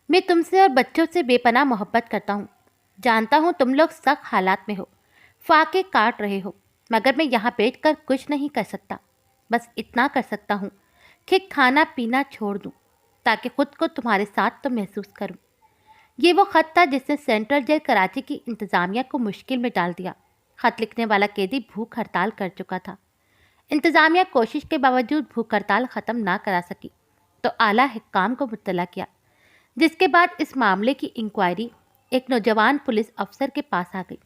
मैं तुमसे और बच्चों से बेपनाह मोहब्बत करता हूँ। जानता हूँ तुम लोग सख्त हालात में हो, फाके काट रहे हो, मगर मैं यहाँ बैठकर कुछ नहीं कर सकता। बस इतना कर सकता हूँ कि खाना पीना छोड़ दूँ, ताकि खुद को तुम्हारे साथ तो महसूस करूँ। ये वो खत था जिसने सेंट्रल जेल कराची की इंतज़ामिया को मुश्किल में डाल दिया। खत लिखने वाला कैदी भूख हड़ताल कर चुका था। इंतज़ामिया कोशिश के बावजूद भूख हड़ताल ख़त्म ना करा सकी, तो आला हुक्काम को मुत्तला किया, जिसके बाद इस मामले की इंक्वायरी एक नौजवान पुलिस अफसर के पास आ गई।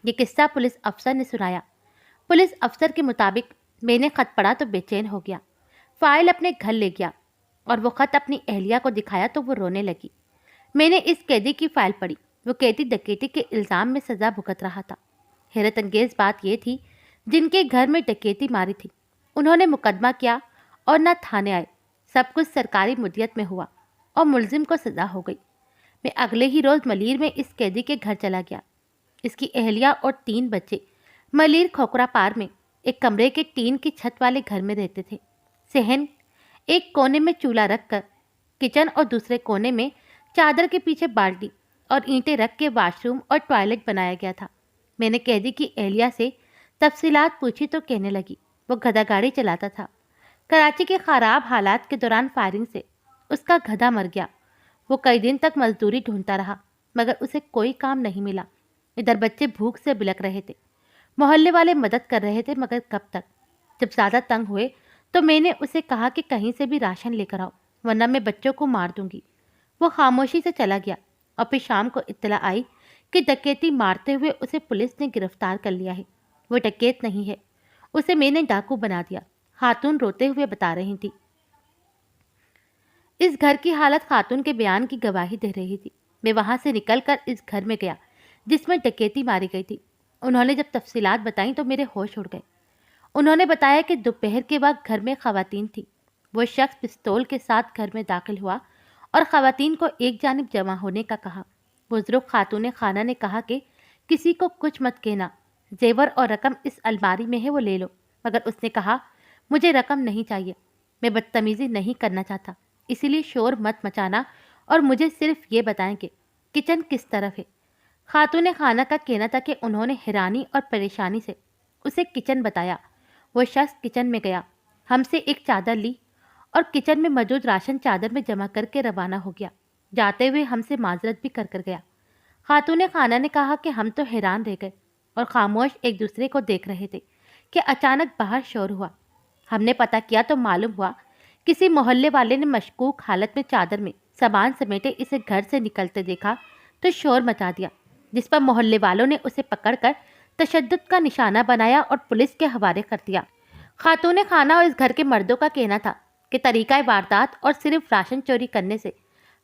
ये किस्सा पुलिस अफसर ने सुनाया। पुलिस अफसर के मुताबिक मैंने खत पढ़ा तो बेचैन हो गया, फाइल अपने घर ले गया और वो खत अपनी अहलिया को दिखाया तो वो रोने लगी। मैंने इस कैदी की फाइल पढ़ी। वो कैदी डकैती के इल्ज़ाम में सज़ा भुगत रहा था। हैरत अंगेज़ बात यह थी, जिनके घर में डकैती मारी थी उन्होंने मुकदमा किया और न थाने आए। सब कुछ सरकारी मुद्दत में हुआ और मुलजिम को सज़ा हो गई। मैं अगले ही रोज़ मलीर में इस कैदी के घर चला गया। इसकी अहलिया और 3 बच्चे मलीर खोखरा पार में एक कमरे के टीन की छत वाले घर में रहते थे। सहन एक कोने में चूल्हा रखकर, किचन और दूसरे कोने में चादर के पीछे बाल्टी और ईंटें रख के वॉशरूम और टॉयलेट बनाया गया था। मैंने कैदी की अहलिया से तफसीलात पूछी तो कहने लगी वो गधा गाड़ी चलाता था। कराची के ख़राब हालात के दौरान फायरिंग से उसका गधा मर गया। वो कई दिन तक मजदूरी ढूंढता रहा, मगर उसे कोई काम नहीं मिला। इधर बच्चे भूख से बिलक रहे थे। मोहल्ले वाले मदद कर रहे थे, मगर कब तक। जब ज़्यादा तंग हुए तो मैंने उसे कहा कि कहीं से भी राशन लेकर आओ, वरना मैं बच्चों को मार दूंगी। वो खामोशी से चला गया और फिर शाम को इत्तला आई कि डकैती मारते हुए उसे पुलिस ने गिरफ्तार कर लिया है। वो डकैत नहीं है, उसे मैंने डाकू बना दिया। खातून रोते हुए बता रही थी। इस घर की हालत खातून के बयान की गवाही दे रही थी। मैं वहां से निकलकर इस घर में गया जिसमें डकैती मारी गई थी। उन्होंने जब तफसीलात बताई तो मेरे होश उड़ गए। उन्होंने बताया कि दोपहर के वक्त घर में खवातीन थी। वो शख्स पिस्तौल के साथ घर में दाखिल हुआ और खवातीन को एक जानिब जमा होने का कहा। बुजुर्ग खातून खाना ने कहा कि किसी को कुछ मत कहना, जेवर और रकम इस अलमारी में है, वो ले लो। मगर उसने कहा मुझे रकम नहीं चाहिए, मैं बदतमीज़ी नहीं करना चाहता, इसीलिए शोर मत मचाना और मुझे सिर्फ ये बताएं कि किचन किस तरफ है। खातून खाना का कहना था कि उन्होंने हैरानी और परेशानी से उसे किचन बताया। वो शख्स किचन में गया, हमसे एक चादर ली और किचन में मौजूद राशन चादर में जमा करके रवाना हो गया। जाते हुए हमसे माजरत भी कर गया। खातून खाना ने कहा कि हम तो हैरान रह गए और खामोश एक दूसरे को देख रहे थे कि अचानक बाहर शोर हुआ। हमने पता किया तो मालूम हुआ किसी मोहल्ले वाले ने मशकूक हालत में चादर में सामान समेटे इसे घर से निकलते देखा तो शोर मचा दिया, जिस पर मोहल्ले वालों ने उसे पकड़कर तशद्दुद का निशाना बनाया और पुलिस के हवाले कर दिया। खातून खाना और इस घर के मर्दों का कहना था कि तरीका वारदात और सिर्फ राशन चोरी करने से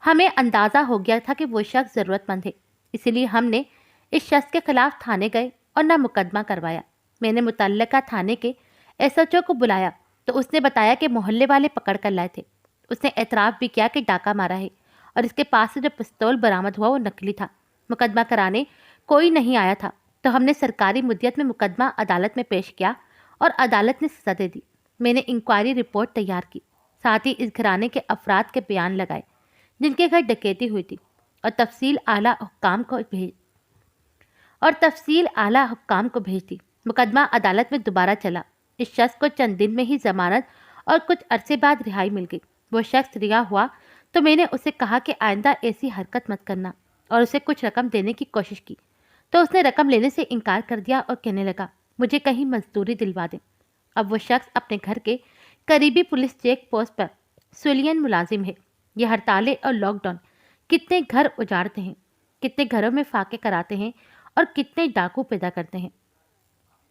हमें अंदाज़ा हो गया था कि वो शख्स ज़रूरतमंद है। इसीलिए हमने इस शख्स के खिलाफ थाने गए और न मुकदमा करवाया। मैंने मुतल्लका थाने के एसएचओ को बुलाया तो उसने बताया कि मोहल्ले वाले पकड़ कर लाए थे। उसने एतराफ़ भी किया कि डाका मारा है और इसके पास से जो पिस्तौल बरामद हुआ वो नकली था। मुकदमा कराने कोई नहीं आया था, तो हमने सरकारी मुद्दत में मुकदमा अदालत में पेश किया और अदालत ने सज़ा दे दी। मैंने इंक्वायरी रिपोर्ट तैयार की, साथ ही इस घराने के अफराद के बयान लगाए जिनके घर डकैती हुई थी और तफसील आला हुक्काम को भेज दी। मुकदमा अदालत में दोबारा चला। इस शख्स को चंद दिन में ही जमानत और कुछ अरसे बाद रिहाई मिल गई। वो शख्स रिहा हुआ तो मैंने उसे कहा कि आइंदा ऐसी हरकत मत करना और उसे कुछ रकम देने की कोशिश की, तो उसने रकम लेने से इनकार कर दिया और कहने लगा मुझे कहीं मजदूरी दिलवा दें। अब वो शख्स अपने घर के करीबी पुलिस चेक पोस्ट पर सुलियन मुलाजिम है। ये हड़तालें और लॉकडाउन कितने घर उजाड़ते हैं, कितने घरों में फाके कराते हैं और कितने डाकू पैदा करते हैं।